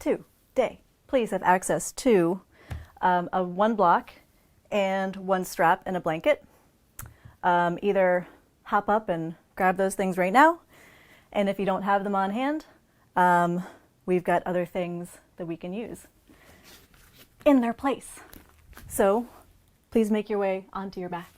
today. Please have access to a one block and one strap and a blanket. Either hop up and grab those things right now, and if you don't have them on hand, we've got other things that we can use in their place. So please make your way onto your back.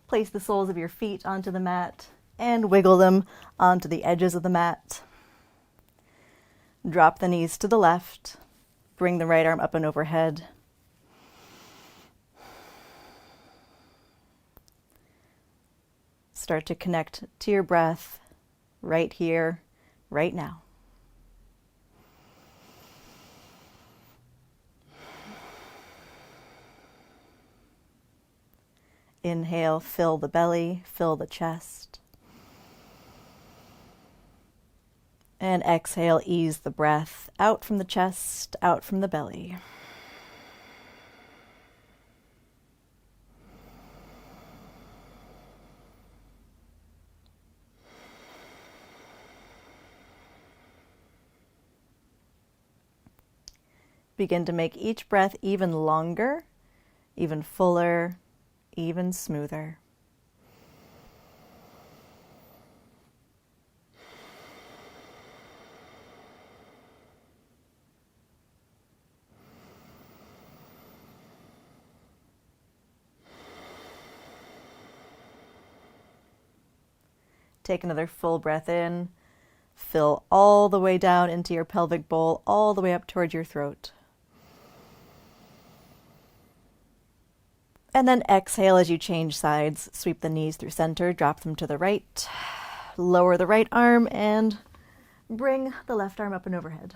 Place the soles of your feet onto the mat and wiggle them onto the edges of the mat. Drop the knees to the left. Bring the right arm up and overhead. Start to connect to your breath right here, right now. Inhale, fill the belly, fill the chest. And exhale, ease the breath out from the chest, out from the belly. Begin to make each breath even longer, even fuller, even smoother. Take another full breath in. Fill all the way down into your pelvic bowl, all the way up towards your throat. And then exhale as you change sides. Sweep the knees through center, drop them to the right. Lower the right arm and bring the left arm up and overhead.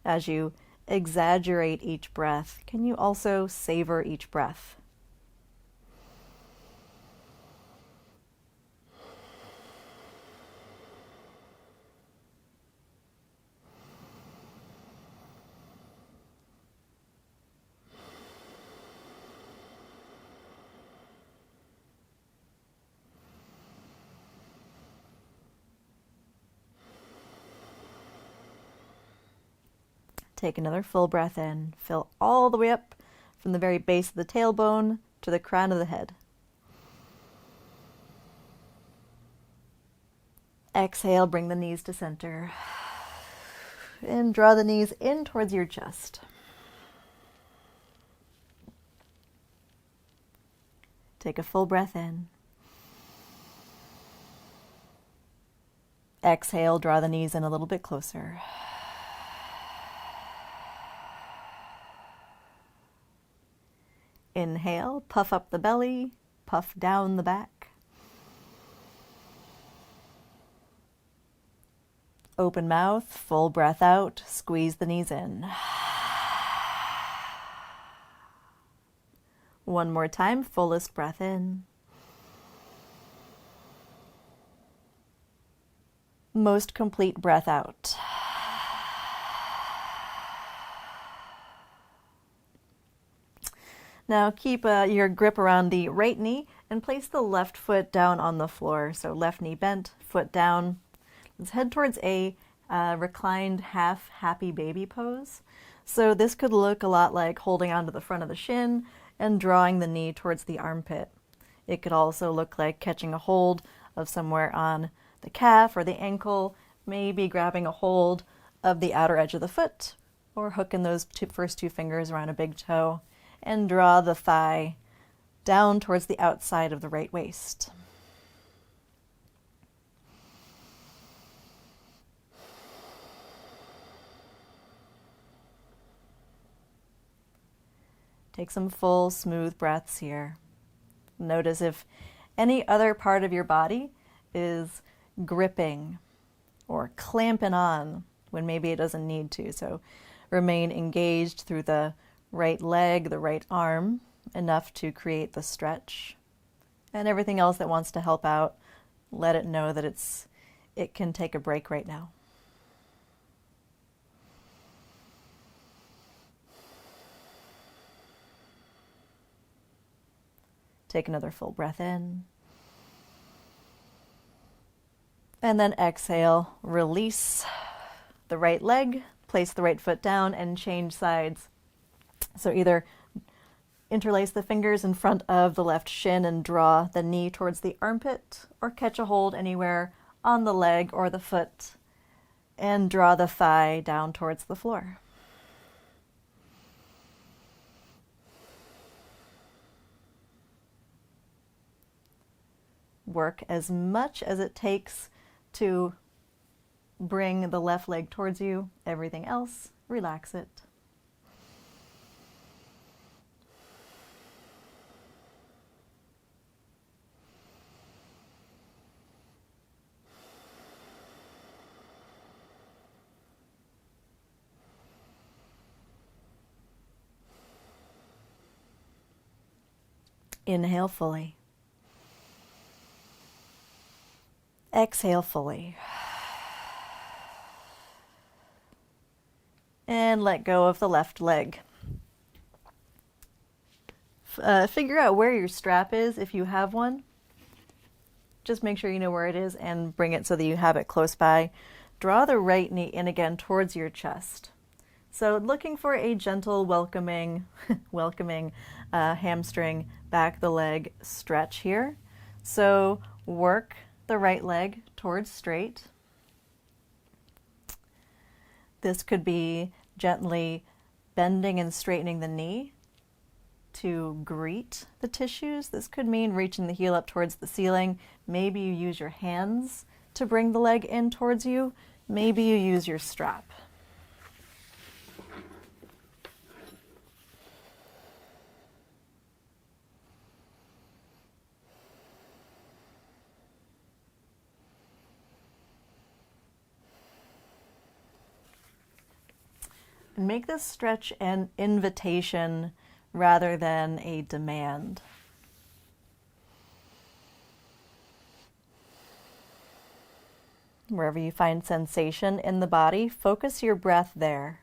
As you exaggerate each breath, can you also savor each breath? Take another full breath in. Fill all the way up from the very base of the tailbone to the crown of the head. Exhale, bring the knees to center. And draw the knees in towards your chest. Take a full breath in. Exhale, draw the knees in a little bit closer. Inhale, puff up the belly, puff down the back. Open mouth, full breath out, squeeze the knees in. One more time, fullest breath in. Most complete breath out. Now keep your grip around the right knee and place the left foot down on the floor. So left knee bent, foot down. Let's head towards a reclined half happy baby pose. So this could look a lot like holding onto the front of the shin and drawing the knee towards the armpit. It could also look like catching a hold of somewhere on the calf or the ankle, maybe grabbing a hold of the outer edge of the foot or hooking those first two fingers around a big toe. And draw the thigh down towards the outside of the right waist. Take some full, smooth breaths here. Notice if any other part of your body is gripping or clamping on when maybe it doesn't need to. So remain engaged through the right leg, the right arm, enough to create the stretch. And everything else that wants to help out, let it know that it can take a break right now. Take another full breath in. And then exhale, release the right leg, place the right foot down, and change sides. So either interlace the fingers in front of the left shin and draw the knee towards the armpit, or catch a hold anywhere on the leg or the foot and draw the thigh down towards the floor. Work as much as it takes to bring the left leg towards you. Everything else, relax it. Inhale fully. Exhale fully. And let go of the left leg. Figure out where your strap is if you have one. Just make sure you know where it is and bring it so that you have it close by. Draw the right knee in again towards your chest. So looking for a gentle, welcoming hamstring, back the leg stretch here. So work the right leg towards straight. This could be gently bending and straightening the knee to greet the tissues. This could mean reaching the heel up towards the ceiling. Maybe you use your hands to bring the leg in towards you. Maybe you use your strap. Make this stretch an invitation rather than a demand. Wherever you find sensation in the body, focus your breath there.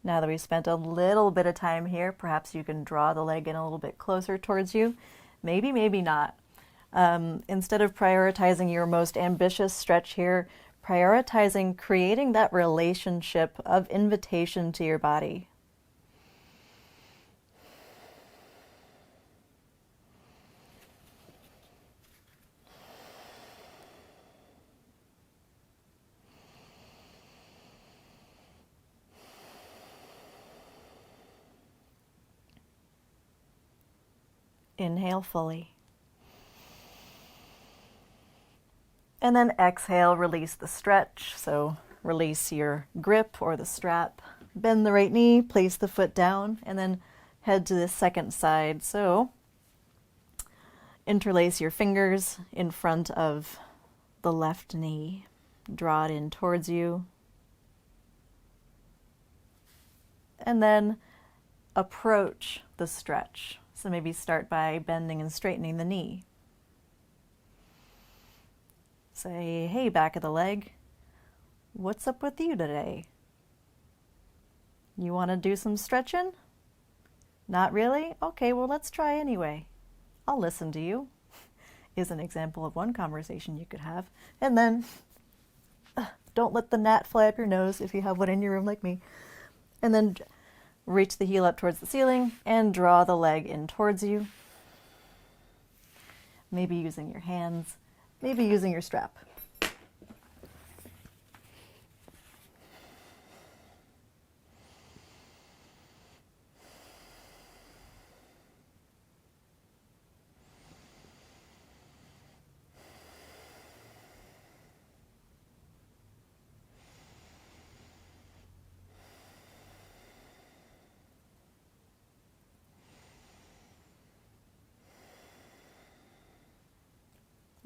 Now that we've spent a little bit of time here, perhaps you can draw the leg in a little bit closer towards you. Maybe, maybe not. Instead of prioritizing your most ambitious stretch here, prioritizing creating that relationship of invitation to your body. Inhale fully. And then exhale, release the stretch. So release your grip or the strap. Bend the right knee, place the foot down, and then head to the second side. So interlace your fingers in front of the left knee. Draw it in towards you. And then approach the stretch. So maybe start by bending and straightening the knee. Say, hey, back of the leg, what's up with you today? You want to do some stretching? Not really? Okay, well, let's try anyway. I'll listen to you, is an example of one conversation you could have. And then, don't let the gnat fly up your nose if you have one in your room like me. And then reach the heel up towards the ceiling and draw the leg in towards you. Maybe using your hands, maybe using your strap.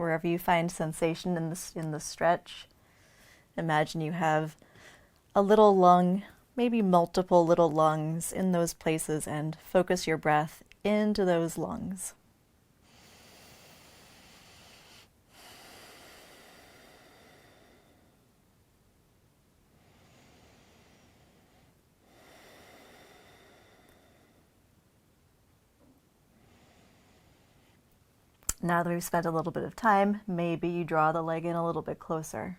Wherever you find sensation in the stretch, imagine you have a little lung, maybe multiple little lungs in those places, and focus your breath into those lungs. Now that we've spent a little bit of time, maybe you draw the leg in a little bit closer.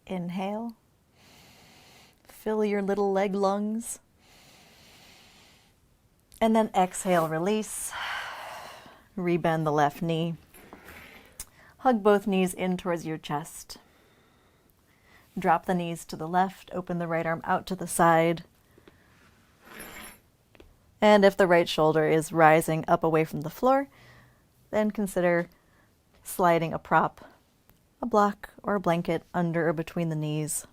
Inhale. Fill your little leg lungs. And then exhale, release. Rebend the left knee. Hug both knees in towards your chest. Drop the knees to the left, open the right arm out to the side. And if the right shoulder is rising up away from the floor, then consider sliding a prop, a block or a blanket under or between the knees.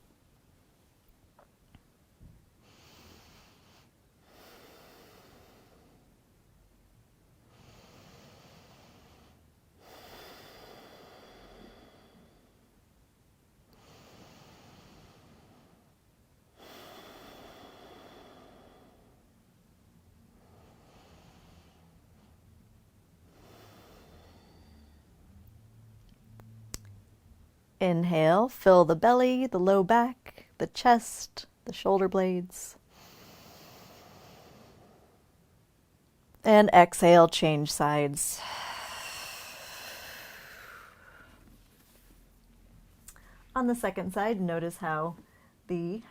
Inhale, fill the belly, the low back, the chest, the shoulder blades. And exhale, change sides. On the second side, notice how the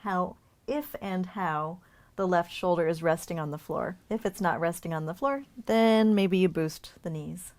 left shoulder is resting on the floor. If it's not resting on the floor, then maybe you boost the knees.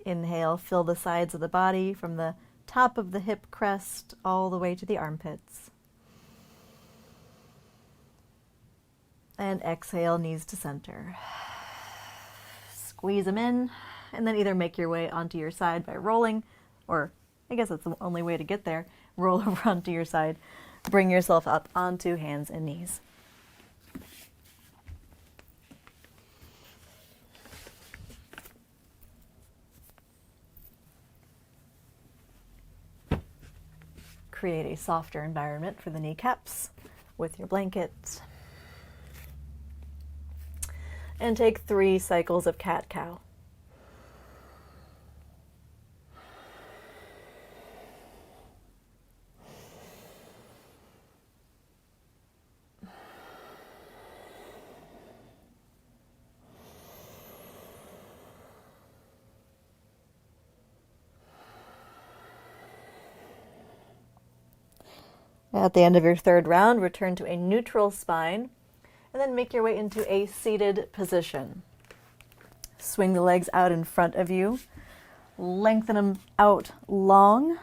Inhale, fill the sides of the body from the top of the hip crest all the way to the armpits. And exhale, knees to center. Squeeze them in, and then either make your way onto your side by rolling, or I guess that's the only way to get there, roll over onto your side. Bring yourself up onto hands and knees. Create a softer environment for the kneecaps with your blanket. And take 3 cycles of cat-cow. At the end of your third round, return to a neutral spine, and then make your way into a seated position. Swing the legs out in front of you, lengthen them out long,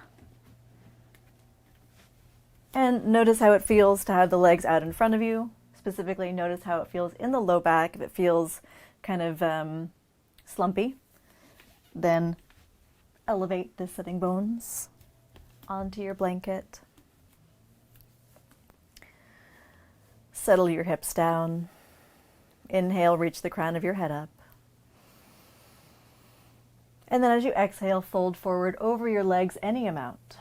and notice how it feels to have the legs out in front of you. Specifically, notice how it feels in the low back. If it feels kind of slumpy, then elevate the sitting bones onto your blanket. Settle your hips down. Inhale, reach the crown of your head up. And then as you exhale, fold forward over your legs any amount.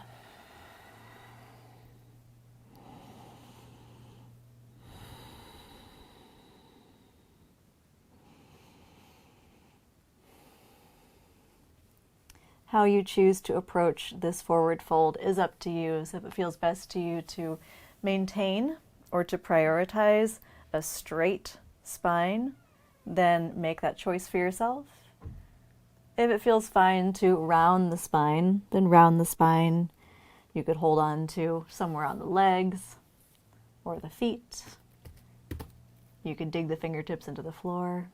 How you choose to approach this forward fold is up to you. So if it feels best to you to maintain or to prioritize a straight spine, then make that choice for yourself. If it feels fine to round the spine, then round the spine. You could hold on to somewhere on the legs or the feet. You could dig the fingertips into the floor.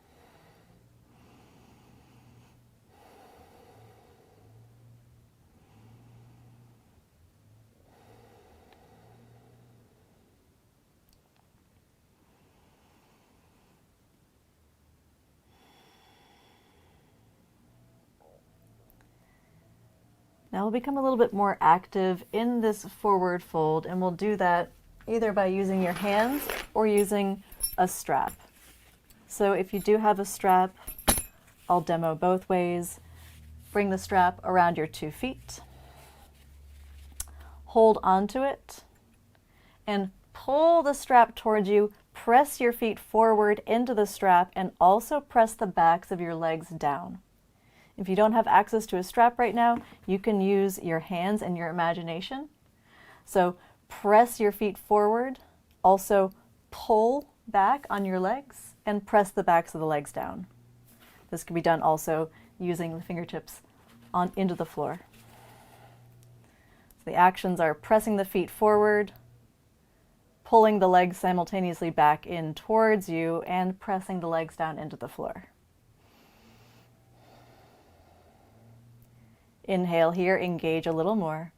Now we'll become a little bit more active in this forward fold, and we'll do that either by using your hands or using a strap. So if you do have a strap, I'll demo both ways. Bring the strap around your 2 feet, hold onto it, and pull the strap towards you. Press your feet forward into the strap and also press the backs of your legs down. If you don't have access to a strap right now, you can use your hands and your imagination. So press your feet forward, also pull back on your legs and press the backs of the legs down. This can be done also using the fingertips on into the floor. So the actions are pressing the feet forward, pulling the legs simultaneously back in towards you, and pressing the legs down into the floor. Inhale here, engage a little more.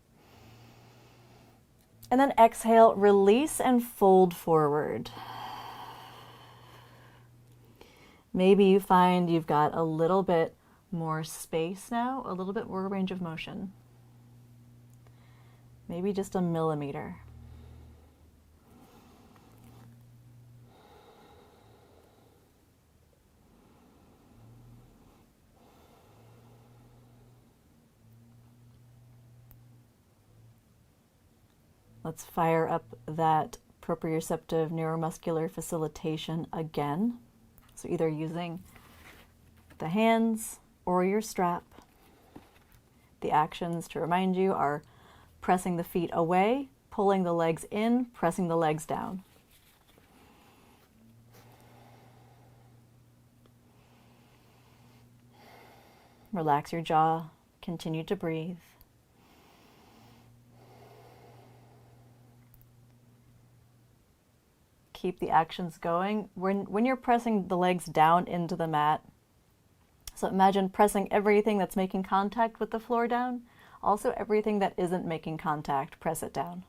And then exhale, release and fold forward. Maybe you find you've got a little bit more space now, a little bit more range of motion. Maybe just a millimeter. Let's fire up that proprioceptive neuromuscular facilitation again. So either using the hands or your strap. The actions, to remind you, are pressing the feet away, pulling the legs in, pressing the legs down. Relax your jaw, continue to breathe. Keep the actions going. When you're pressing the legs down into the mat, so imagine pressing everything that's making contact with the floor down. Also everything that isn't making contact, press it down.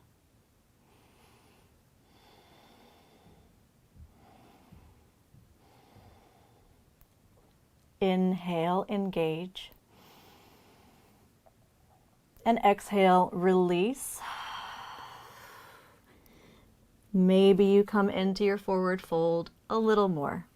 Inhale, engage. And exhale, release. Maybe you come into your forward fold a little more.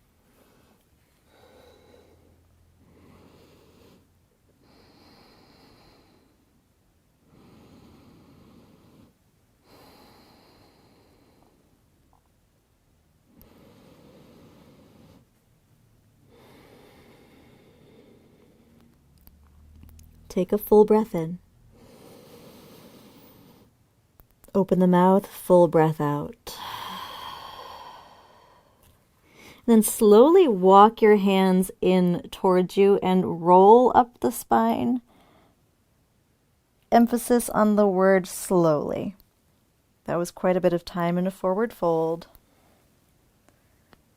Take a full breath in. Open the mouth, full breath out. Then slowly walk your hands in towards you and roll up the spine. Emphasis on the word slowly. That was quite a bit of time in a forward fold.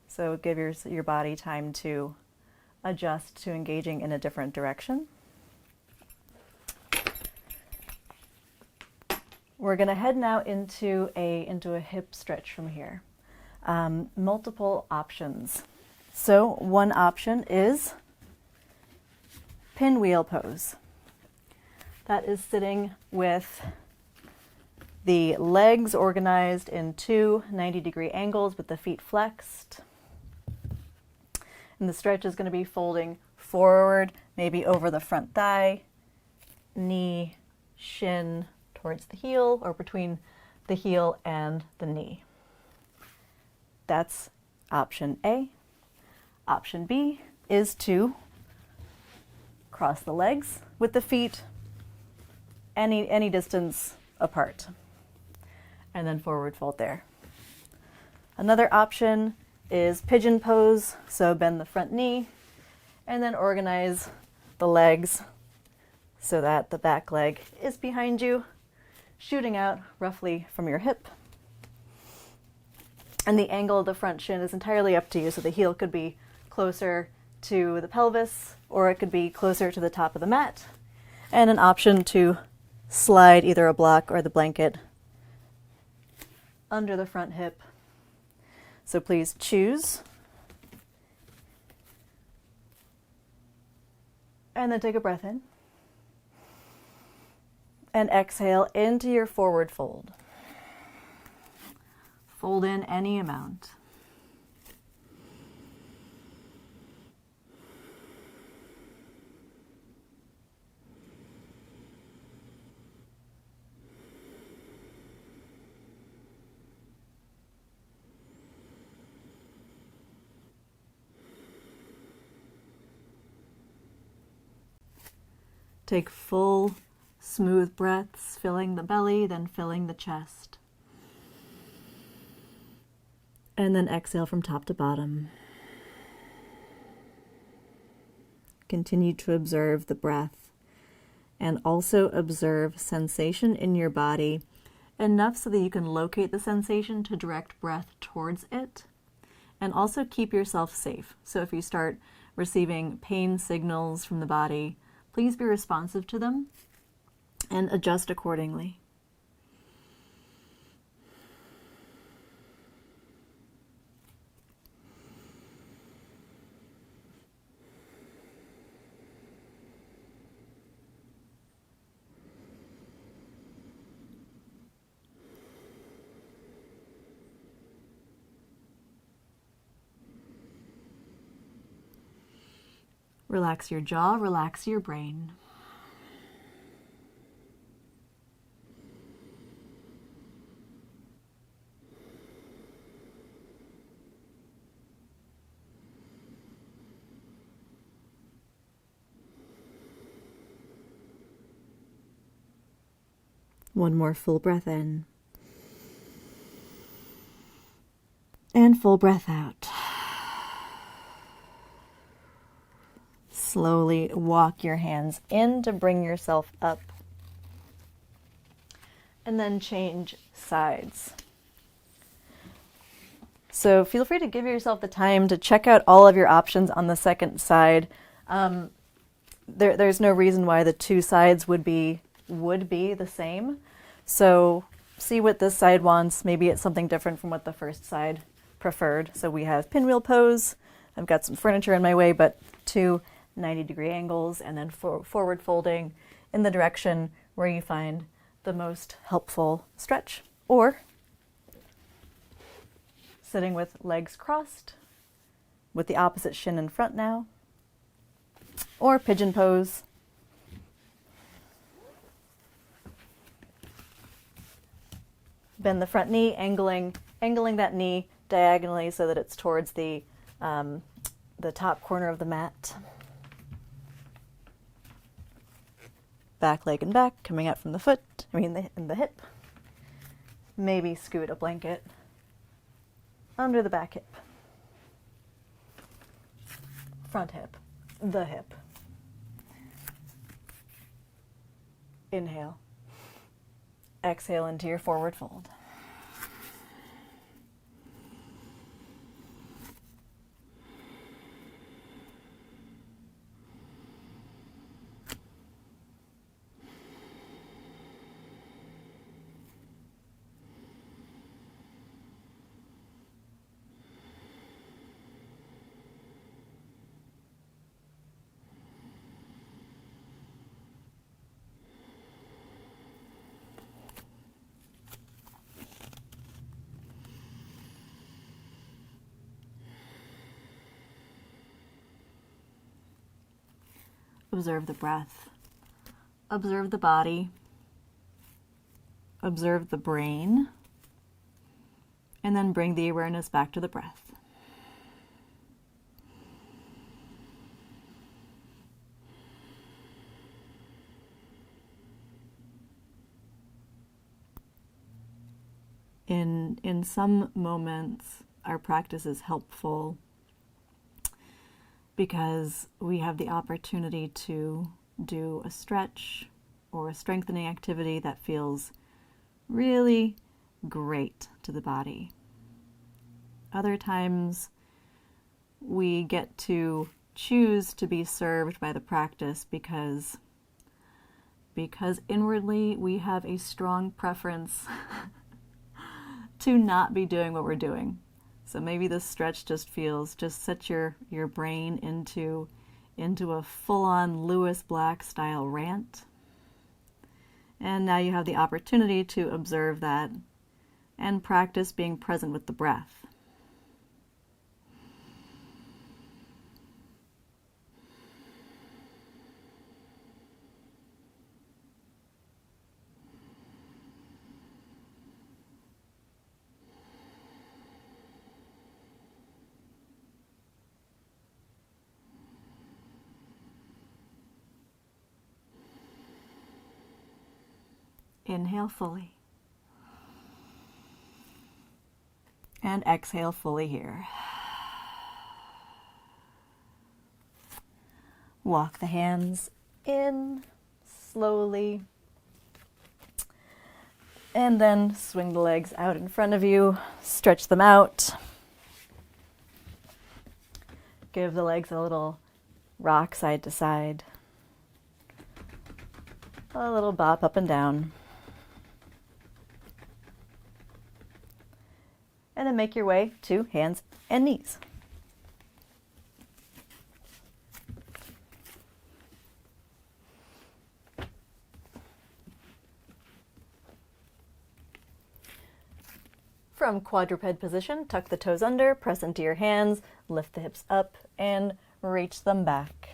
So give your body time to adjust to engaging in a different direction. We're going to head now into a hip stretch from here. Multiple options. So one option is pinwheel pose. That is sitting with the legs organized in 2 90-degree angles with the feet flexed. And the stretch is going to be folding forward, maybe over the front thigh, knee, shin, towards the heel, or between the heel and the knee. That's option A. Option B is to cross the legs with the feet any distance apart, and then forward fold there. Another option is pigeon pose, so bend the front knee, and then organize the legs so that the back leg is behind you. shooting out roughly from your hip. And the angle of the front shin is entirely up to you, so the heel could be closer to the pelvis, or it could be closer to the top of the mat, and an option to slide either a block or the blanket under the front hip. So please choose. And then take a breath in. And exhale into your forward fold. Fold in any amount. Take full, smooth breaths, filling the belly, then filling the chest. And then exhale from top to bottom. Continue to observe the breath and also observe sensation in your body enough so that you can locate the sensation to direct breath towards it, and also keep yourself safe. So if you start receiving pain signals from the body, please be responsive to them and adjust accordingly. Relax your jaw, relax your brain. One more full breath in. And full breath out. Slowly walk your hands in to bring yourself up. And then change sides. So feel free to give yourself the time to check out all of your options on the second side. There's no reason why the two sides would be the same. So see what this side wants. Maybe it's something different from what the first side preferred. So we have pinwheel pose. I've got some furniture in my way, but two 90-degree angles, and then forward folding in the direction where you find the most helpful stretch, or sitting with legs crossed with the opposite shin in front now, or pigeon pose. Bend the front knee, angling that knee diagonally so that it's towards the top corner of the mat. Back leg and back, coming out from the foot, in the hip. Maybe scoot a blanket under the back hip. Front hip, the hip. Inhale. Exhale into your forward fold. Observe the breath. Observe the body. Observe the brain. And then bring the awareness back to the breath. In some moments, our practice is helpful because we have the opportunity to do a stretch or a strengthening activity that feels really great to the body. Other times we get to choose to be served by the practice because inwardly we have a strong preference to not be doing what we're doing. So maybe this stretch just sets your brain into a full-on Lewis Black style rant. And now you have the opportunity to observe that and practice being present with the breath. Inhale fully. And exhale fully here. Walk the hands in slowly. And then swing the legs out in front of you. Stretch them out. Give the legs a little rock side to side. A little bop up and down. And then make your way to hands and knees. From quadruped position, tuck the toes under, press into your hands, lift the hips up, and reach them back.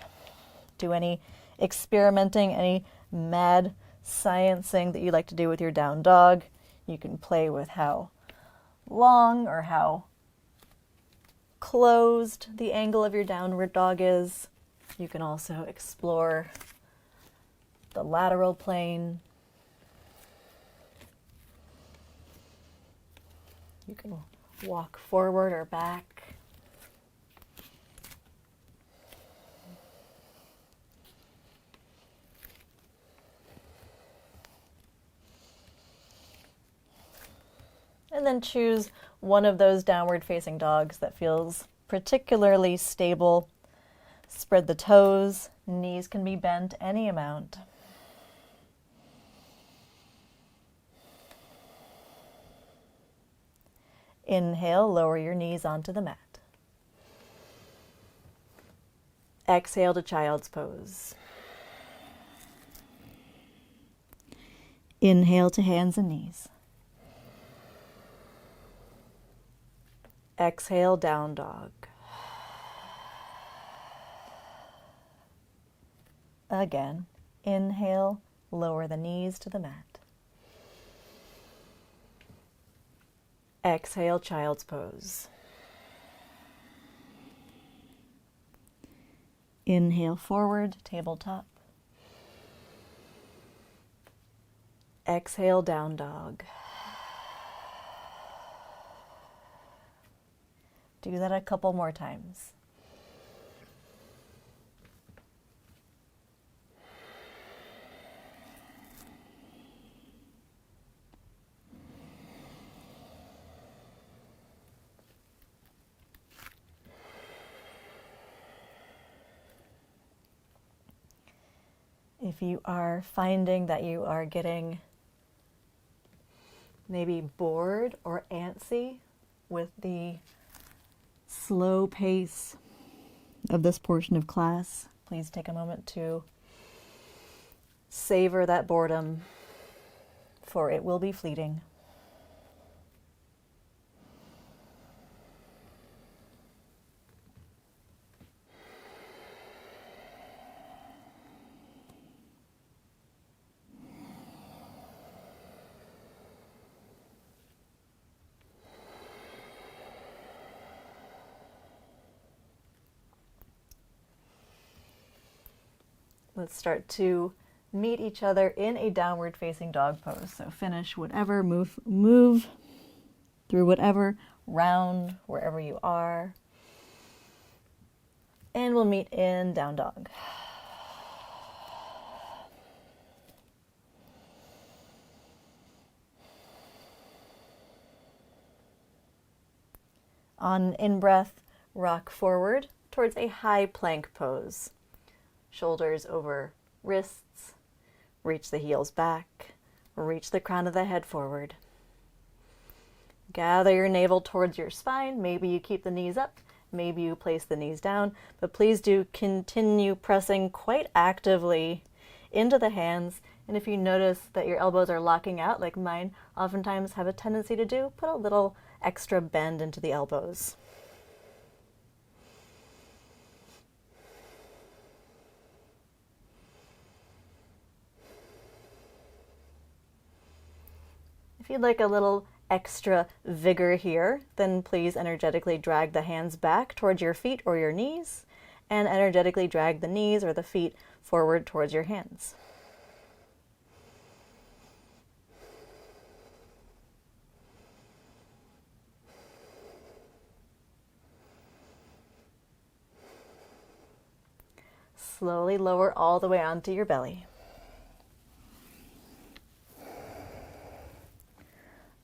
Do any experimenting, any mad sciencing that you like to do with your down dog. You can play with how long or how closed the angle of your downward dog is. You can also explore the lateral plane. You can walk forward or back. And then choose one of those downward facing dogs that feels particularly stable. Spread the toes, knees can be bent any amount. Inhale, lower your knees onto the mat. Exhale to child's pose. Inhale to hands and knees. Exhale, down dog. Again, inhale, lower the knees to the mat. Exhale, child's pose. Inhale forward, tabletop. Exhale, down dog. Do that a couple more times. If you are finding that you are getting maybe bored or antsy with the slow pace of this portion of class, please take a moment to savor that boredom, for it will be fleeting. Let's start to meet each other in a downward facing dog pose. So finish whatever, move through whatever round, wherever you are. And we'll meet in down dog. On an in-breath, rock forward towards a high plank pose. Shoulders over wrists, reach the heels back, reach the crown of the head forward. Gather your navel towards your spine. Maybe you keep the knees up, maybe you place the knees down, but please do continue pressing quite actively into the hands. And if you notice that your elbows are locking out, like mine oftentimes have a tendency to do, put a little extra bend into the elbows. If you'd like a little extra vigor here, then please energetically drag the hands back towards your feet or your knees, and energetically drag the knees or the feet forward towards your hands. Slowly lower all the way onto your belly.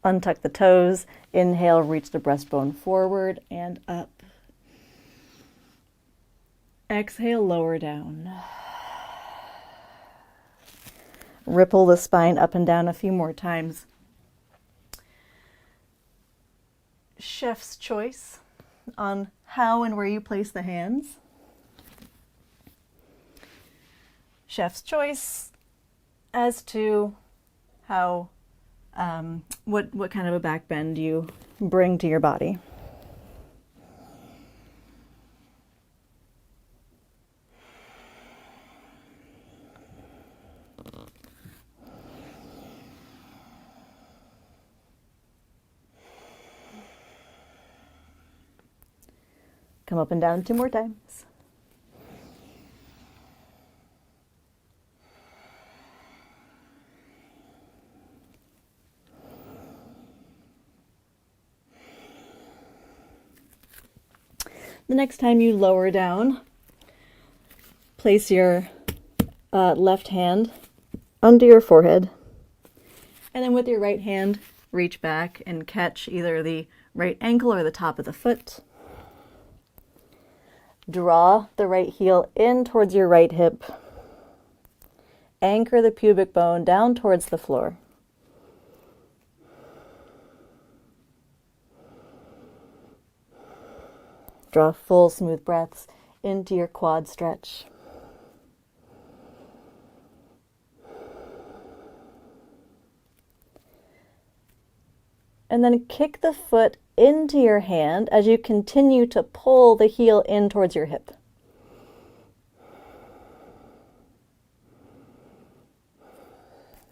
Untuck the toes. Inhale, reach the breastbone forward and up. Exhale, lower down. Ripple the spine up and down a few more times. Chef's choice on how and where you place the hands. Chef's choice as to how what kind of a back bend you bring to your body. Come up and down 2 more times. The next time you lower down, place your left hand under your forehead, and then with your right hand, reach back and catch either the right ankle or the top of the foot. Draw the right heel in towards your right hip. Anchor the pubic bone down towards the floor. Draw full, smooth breaths into your quad stretch. And then kick the foot into your hand as you continue to pull the heel in towards your hip.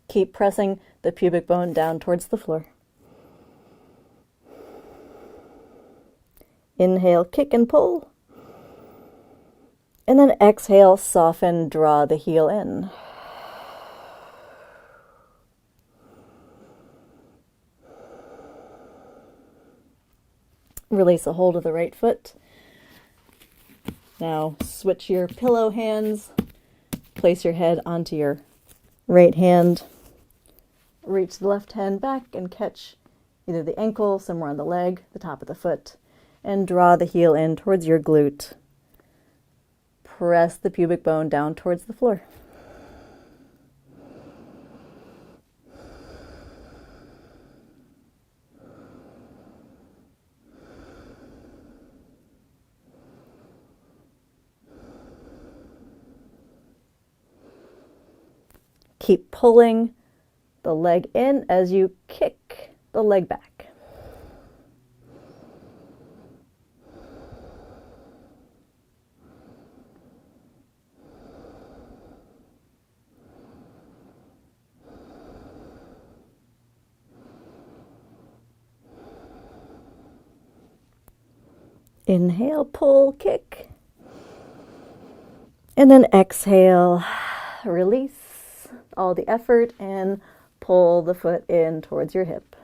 Keep pressing the pubic bone down towards the floor. Inhale, kick and pull. And then exhale, soften, draw the heel in. Release a hold of the right foot. Now switch your pillow hands. Place your head onto your right hand. Reach the left hand back and catch either the ankle, somewhere on the leg, the top of the foot, and draw the heel in towards your glute. Press the pubic bone down towards the floor. Keep pulling the leg in as you kick the leg back. Inhale, pull, kick. And then exhale, release all the effort and pull the foot in towards your hip.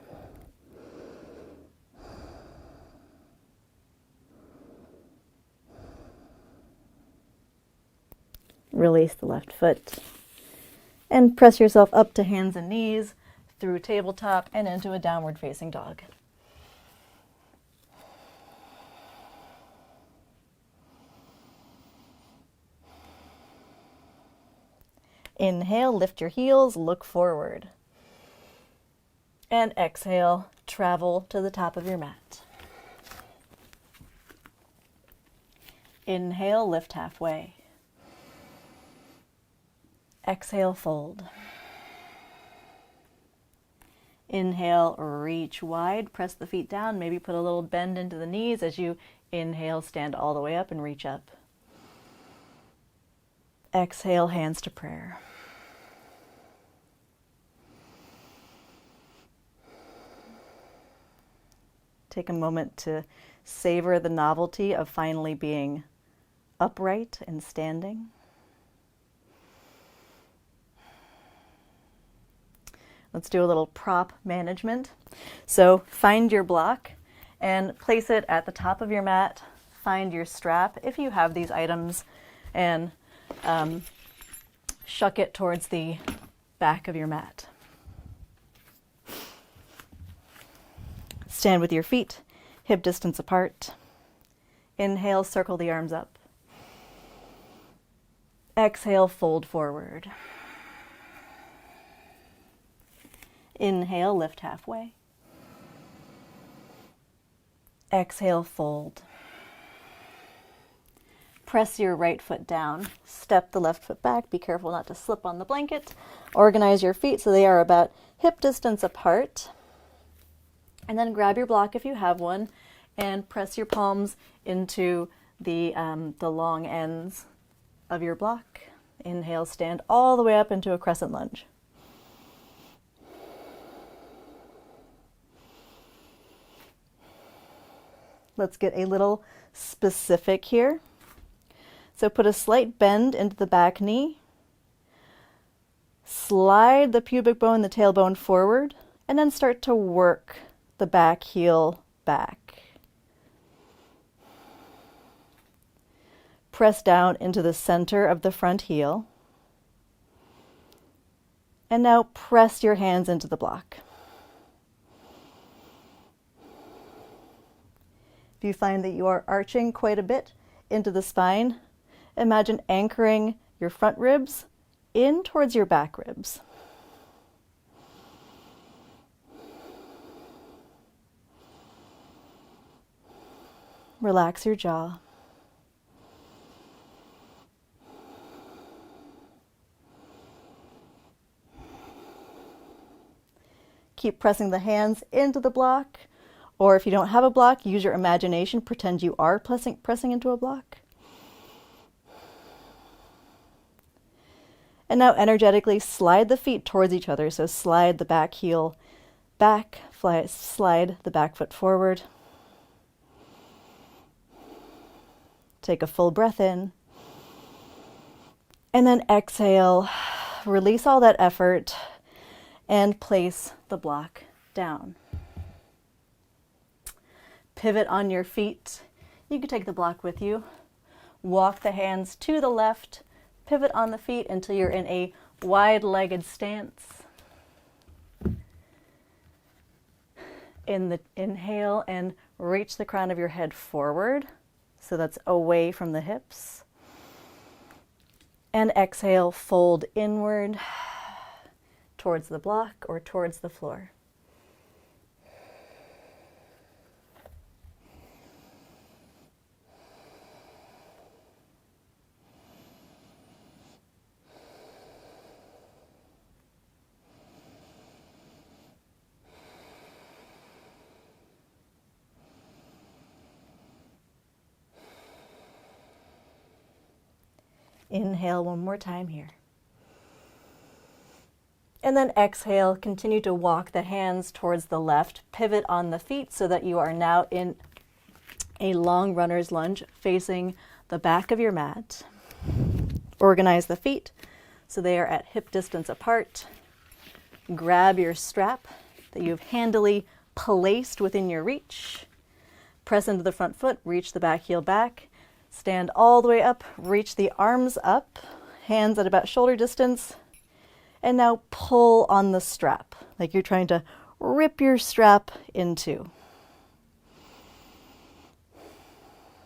Release the left foot and press yourself up to hands and knees through tabletop and into a downward facing dog. Inhale, lift your heels, look forward. And exhale, travel to the top of your mat. Inhale, lift halfway. Exhale, fold. Inhale, reach wide, press the feet down, maybe put a little bend into the knees as you inhale, stand all the way up and reach up. Exhale, hands to prayer. Take a moment to savor the novelty of finally being upright and standing. Let's do a little prop management. So find your block and place it at the top of your mat. Find your strap if you have these items and shuck it towards the back of your mat. Stand with your feet hip distance apart. Inhale, circle the arms up. Exhale, fold forward. Inhale, lift halfway. Exhale, fold. Press your right foot down. Step the left foot back. Be careful not to slip on the blanket. Organize your feet so they are about hip distance apart. And then grab your block if you have one and press your palms into the long ends of your block. Inhale, stand all the way up into a crescent lunge. Let's get a little specific here. So put a slight bend into the back knee. Slide the pubic bone, the tailbone forward, and then start to work the back heel back. Press down into the center of the front heel. And now press your hands into the block. If you find that you are arching quite a bit into the spine, imagine anchoring your front ribs in towards your back ribs. Relax your jaw. Keep pressing the hands into the block, or if you don't have a block, use your imagination. Pretend you are pressing into a block. And now energetically slide the feet towards each other. So slide the back heel back, slide the back foot forward. Take a full breath in. And then exhale, release all that effort and place the block down. Pivot on your feet. You can take the block with you. Walk the hands to the left. Pivot on the feet until you're in a wide-legged stance. In the inhale and reach the crown of your head forward. So that's away from the hips. And exhale, fold inward towards the block or towards the floor. Inhale one more time here. And then exhale, continue to walk the hands towards the left, pivot on the feet so that you are now in a long runner's lunge facing the back of your mat. Organize the feet so they are at hip distance apart. Grab your strap that you've handily placed within your reach. Press into the front foot, reach the back heel back. Stand all the way up, reach the arms up, hands at about shoulder distance, and now pull on the strap, like you're trying to rip your strap in two.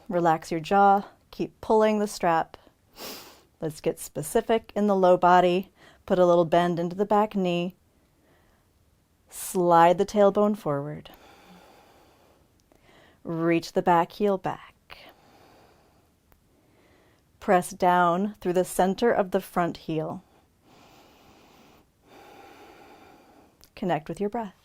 Relax your jaw, keep pulling the strap. Let's get specific in the low body. Put a little bend into the back knee. Slide the tailbone forward. Reach the back heel back. Press down through the center of the front heel. Connect with your breath.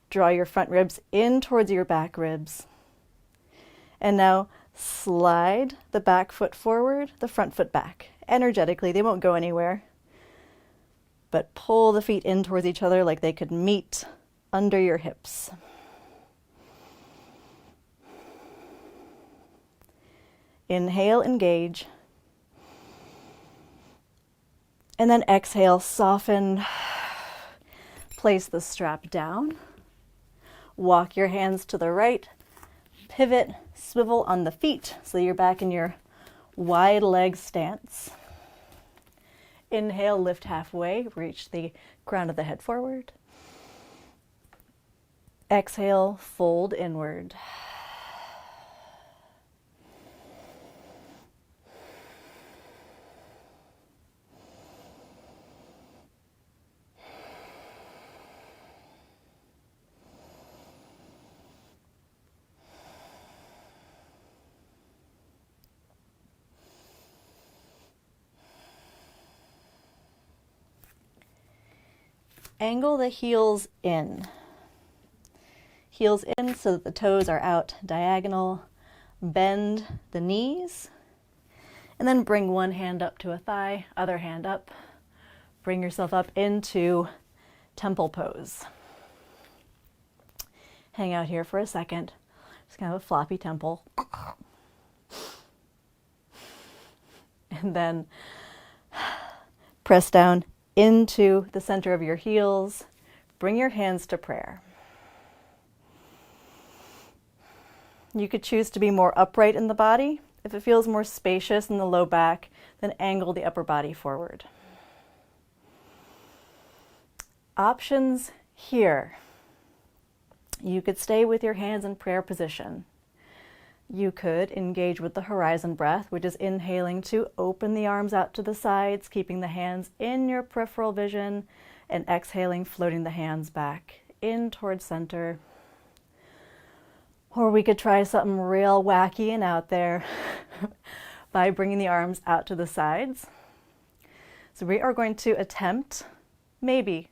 Draw your front ribs in towards your back ribs. And now slide the back foot forward, the front foot back. Energetically, they won't go anywhere. But pull the feet in towards each other like they could meet under your hips. Inhale, engage. And then exhale, soften. Place the strap down. Walk your hands to the right. Pivot, swivel on the feet so you're back in your wide leg stance. Inhale, lift halfway, reach the crown of the head forward. Exhale, fold inward. Angle the heels in. Heels in so that the toes are out diagonal. Bend the knees. And then bring one hand up to a thigh, other hand up. Bring yourself up into temple pose. Hang out here for a second. Just kind of a floppy temple. And then press down into the center of your heels. Bring your hands to prayer. You could choose to be more upright in the body. If it feels more spacious in the low back, then angle the upper body forward. Options here. You could stay with your hands in prayer position. You could engage with the horizon breath, which is inhaling to open the arms out to the sides, keeping the hands in your peripheral vision, and exhaling, floating the hands back in towards center. Or we could try something real wacky and out there by bringing the arms out to the sides. So we are going to attempt, maybe,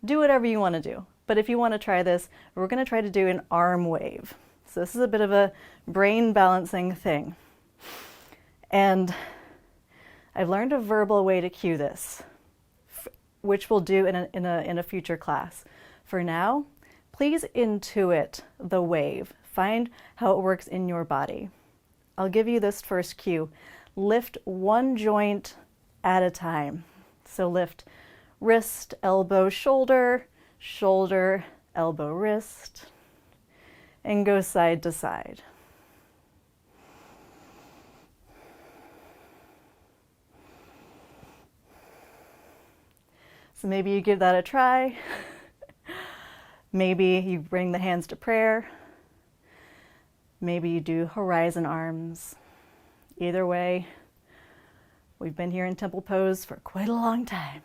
do whatever you want to do. But if you want to try this, we're going to try to do an arm wave. So this is a bit of a brain balancing thing. And I've learned a verbal way to cue this, which we'll do in a future class. For now, please intuit the wave. Find how it works in your body. I'll give you this first cue. Lift one joint at a time. So lift wrist, elbow, shoulder, shoulder, elbow, wrist, and go side to side. So maybe you give that a try. Maybe you bring the hands to prayer. Maybe you do horizon arms. Either way, we've been here in temple pose for quite a long time.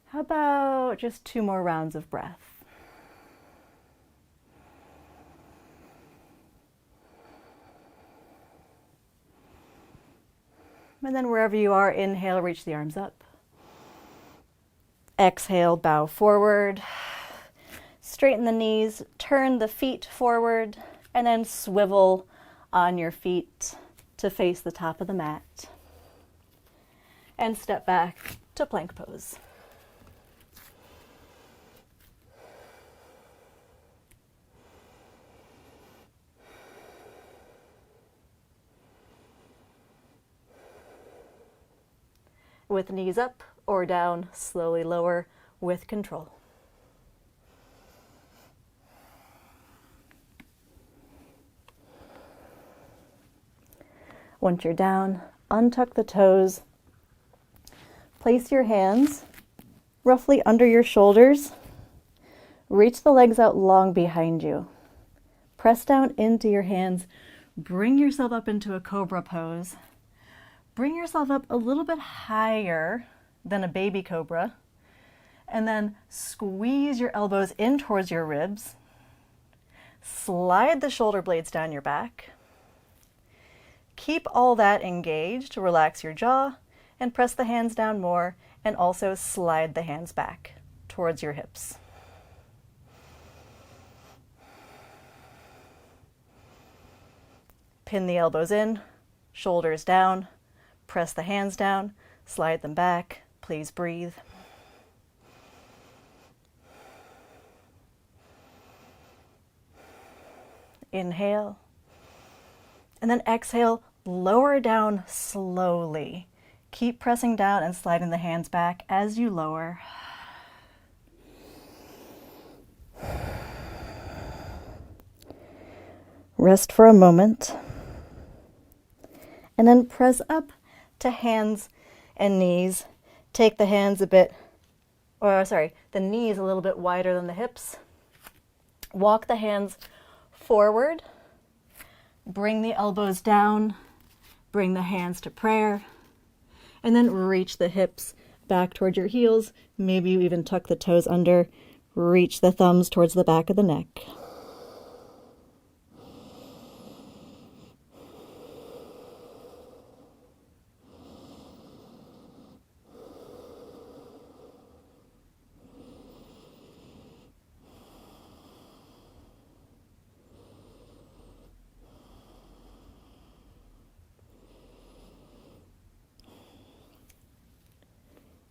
How about just 2 more rounds of breath? And then wherever you are, inhale, reach the arms up. Exhale, bow forward. Straighten the knees, turn the feet forward, and then swivel on your feet to face the top of the mat. And step back to plank pose. with knees up or down, slowly lower with control. Once you're down, untuck the toes. Place your hands roughly under your shoulders. Reach the legs out long behind you. Press down into your hands. Bring yourself up into a cobra pose. Bring yourself up a little bit higher than a baby cobra. And then squeeze your elbows in towards your ribs. Slide the shoulder blades down your back. Keep all that engaged to relax your jaw and press the hands down more, and also slide the hands back towards your hips. Pin the elbows in, shoulders down, press the hands down, slide them back. Please breathe. Inhale. And then exhale, lower down slowly. Keep pressing down and sliding the hands back as you lower. Rest for a moment. And then press up to hands and knees. Take the hands the knees a little bit wider than the hips. Walk the hands forward. Bring the elbows down, bring the hands to prayer, and then reach the hips back towards your heels. Maybe you even tuck the toes under. Reach the thumbs towards the back of the neck.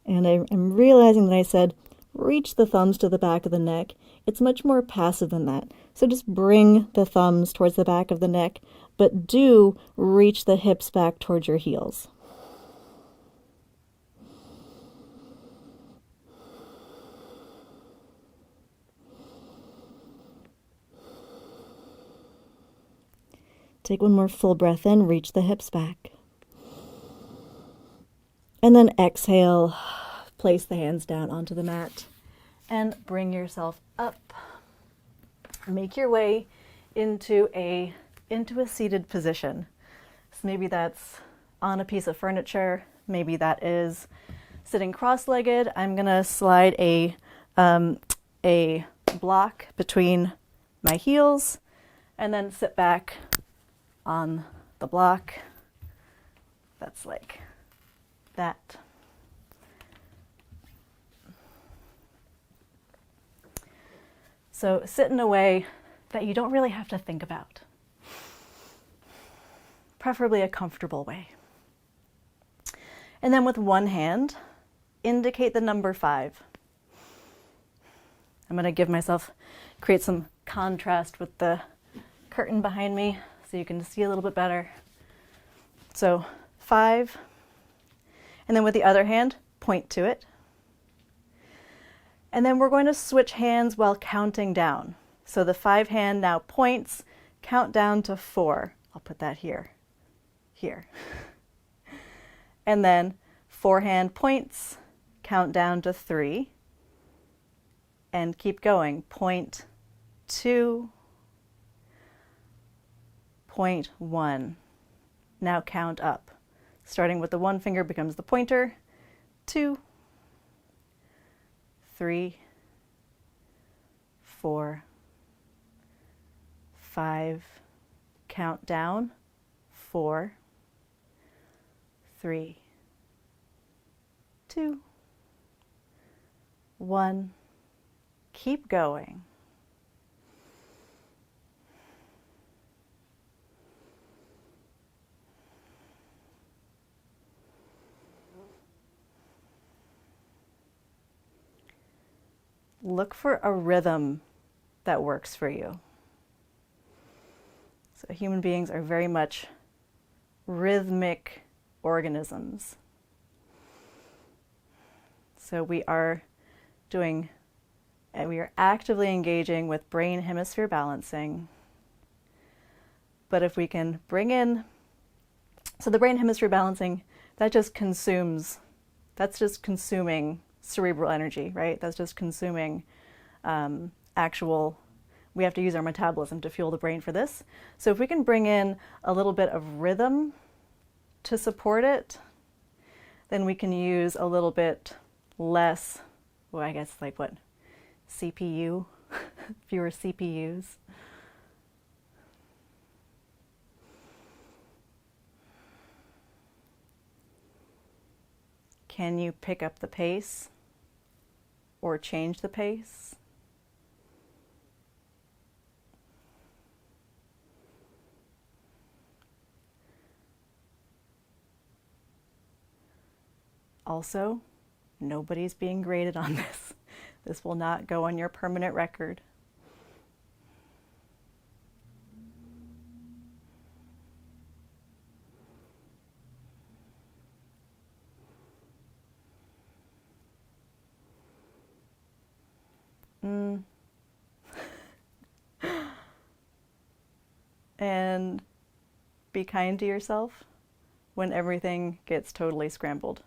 And I'm realizing that I said, reach the thumbs to the back of the neck. It's much more passive than that. So just bring the thumbs towards the back of the neck, but do reach the hips back towards your heels. Take one more full breath in, reach the hips back. And then exhale, place the hands down onto the mat and bring yourself up. Make your way into a seated position. So maybe that's on a piece of furniture. Maybe that is sitting cross-legged. I'm gonna slide a block between my heels and then sit back on the block. That's like that. So sit in a way that you don't really have to think about. Preferably a comfortable way. And then with one hand, indicate the number 5. I'm going to create some contrast with the curtain behind me so you can see a little bit better. So 5. And then with the other hand, point to it. And then we're going to switch hands while counting down. So the 5 hand now points, count down to 4. I'll put that here. And then 4 hand points, count down to 3. And keep going. Point 2, point 1. Now count up. Starting with the 1 finger becomes the pointer. 2, 3, 4, 5. Count down. 4, 3, 2, 1. Keep going. Look for a rhythm that works for you. So human beings are very much rhythmic organisms. So we are actively engaging with brain hemisphere balancing. But if we can bring in, so the brain hemisphere balancing, that's just consuming cerebral energy, right? That's just consuming we have to use our metabolism to fuel the brain for this. So if we can bring in a little bit of rhythm to support it, then we can use a little bit less, well, I guess like what, CPU, fewer CPUs. Can you pick up the pace or change the pace? Also, nobody's being graded on this. This will not go on your permanent record. And be kind to yourself when everything gets totally scrambled.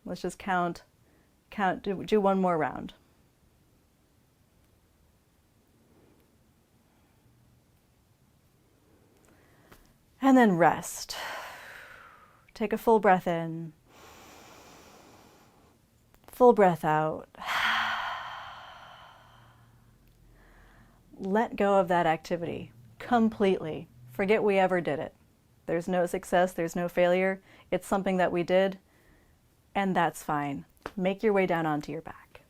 Let's just do one more round. And then rest. Take a full breath in. Full breath out. Let go of that activity completely. Forget we ever did it. There's no success, there's no failure. It's something that we did, and that's fine. Make your way down onto your back.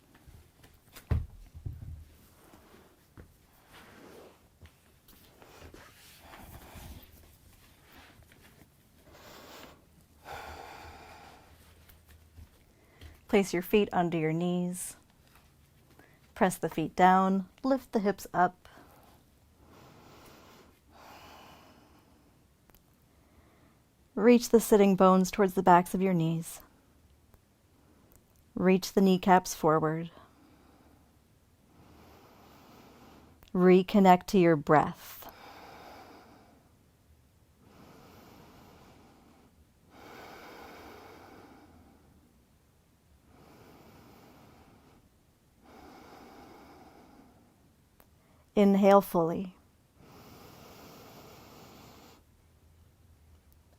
Place your feet under your knees. Press the feet down, lift the hips up. Reach the sitting bones towards the backs of your knees. Reach the kneecaps forward. Reconnect to your breath. Inhale fully.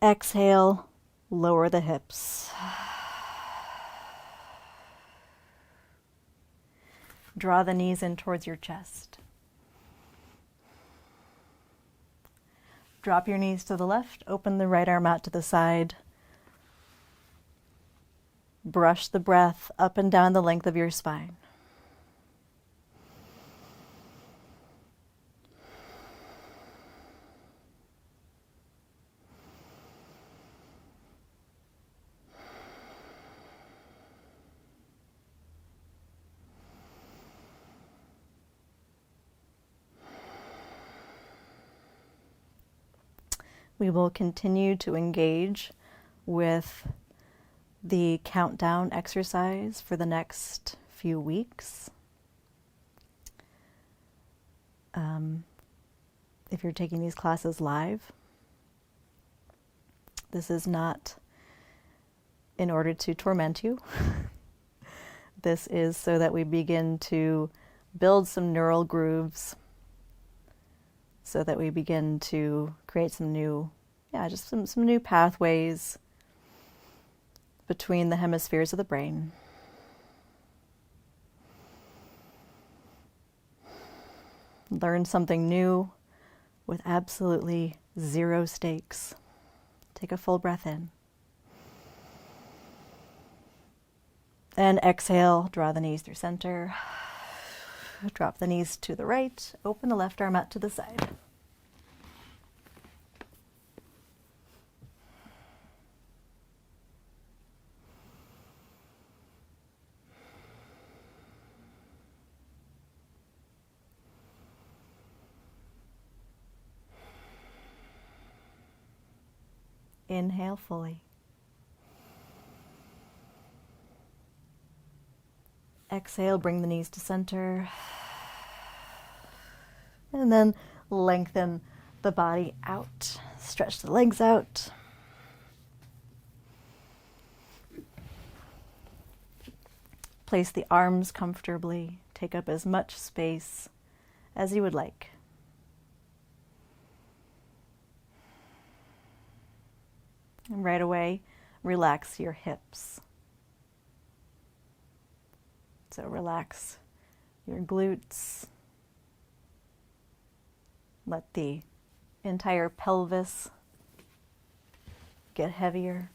Exhale, lower the hips. Draw the knees in towards your chest. Drop your knees to the left, open the right arm out to the side. Brush the breath up and down the length of your spine. We will continue to engage with the countdown exercise for the next few weeks. If you're taking these classes live, this is not in order to torment you. This is so that we begin to build some neural grooves, so that we begin to create some new pathways between the hemispheres of the brain. Learn something new with absolutely zero stakes. Take a full breath in. And exhale, draw the knees through center. Drop the knees to the right, open the left arm out to the side. Inhale fully. Exhale, bring the knees to center. And then lengthen the body out. Stretch the legs out. Place the arms comfortably. Take up as much space as you would like. And right away, relax your hips. So relax your glutes. Let the entire pelvis get heavier.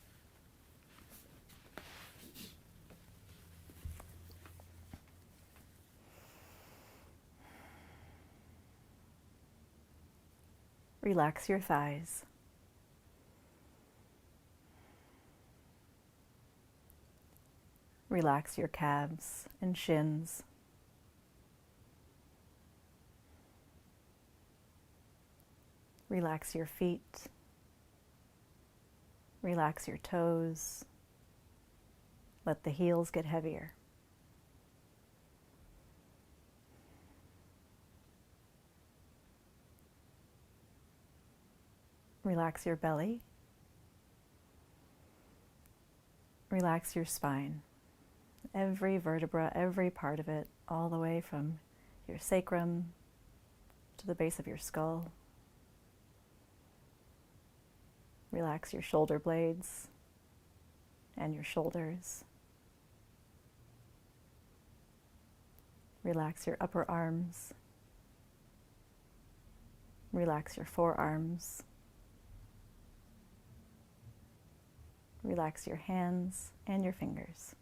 Relax your thighs. Relax your calves and shins. Relax your feet. Relax your toes. Let the heels get heavier. Relax your belly. Relax your spine. Every vertebra, every part of it, all the way from your sacrum to the base of your skull. Relax your shoulder blades and your shoulders. Relax your upper arms. Relax your forearms. Relax your hands and your fingers.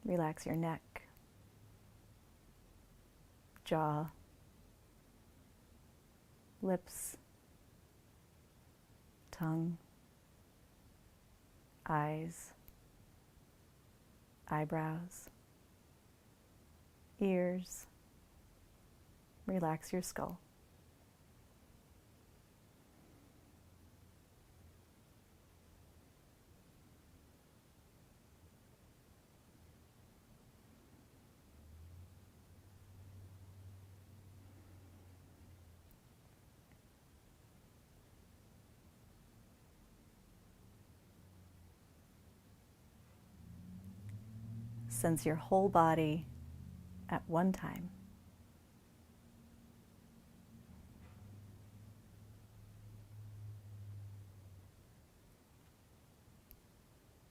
Relax your neck, jaw, lips, tongue, eyes, eyebrows, ears. Relax your skull. Sense your whole body at one time.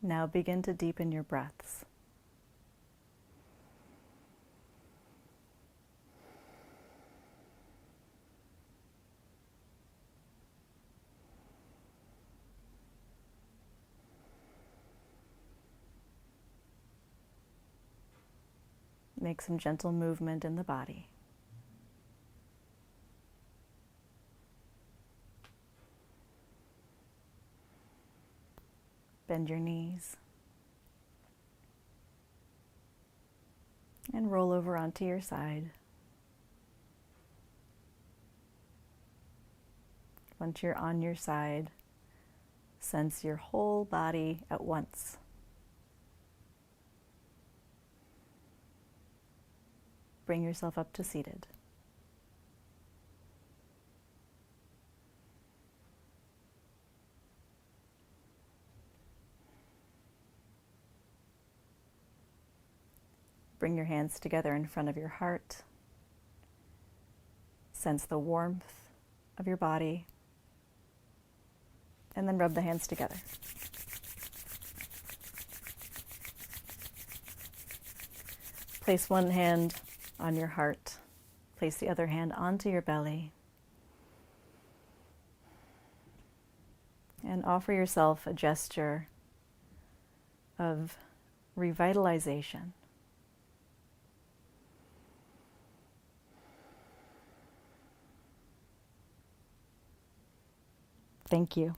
Now begin to deepen your breaths. Make some gentle movement in the body. Bend your knees. And roll over onto your side. Once you're on your side, sense your whole body at once. Bring yourself up to seated. Bring your hands together in front of your heart. Sense the warmth of your body. And then rub the hands together. Place one hand on your heart. Place the other hand onto your belly. And offer yourself a gesture of revitalization. Thank you.